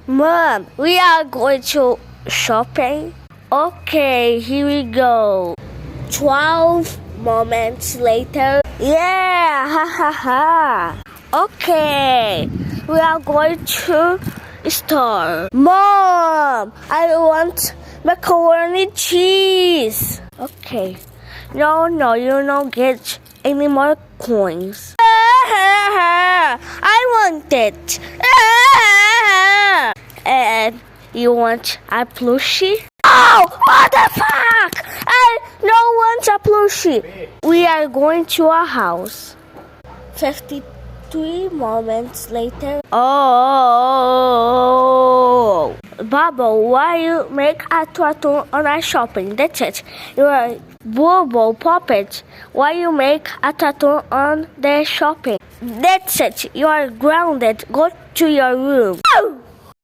Mom, we are going to shopping. Okay, here we go. 12 moments later. Yeah, ha ha ha. Okay, we are going to store. Mom, I want macaroni cheese. Okay. No, you don't get any more coins. I want it. And you want a plushie? Oh, what the fuck? I don't want a plushie. We are going to a house. 53 moments later. Oh, Bubble, why you make a tratrum on a shopping? That's it. You are Bubble puppet. Why you make a tratrum on the shopping? That's it. You are grounded. Go to your room.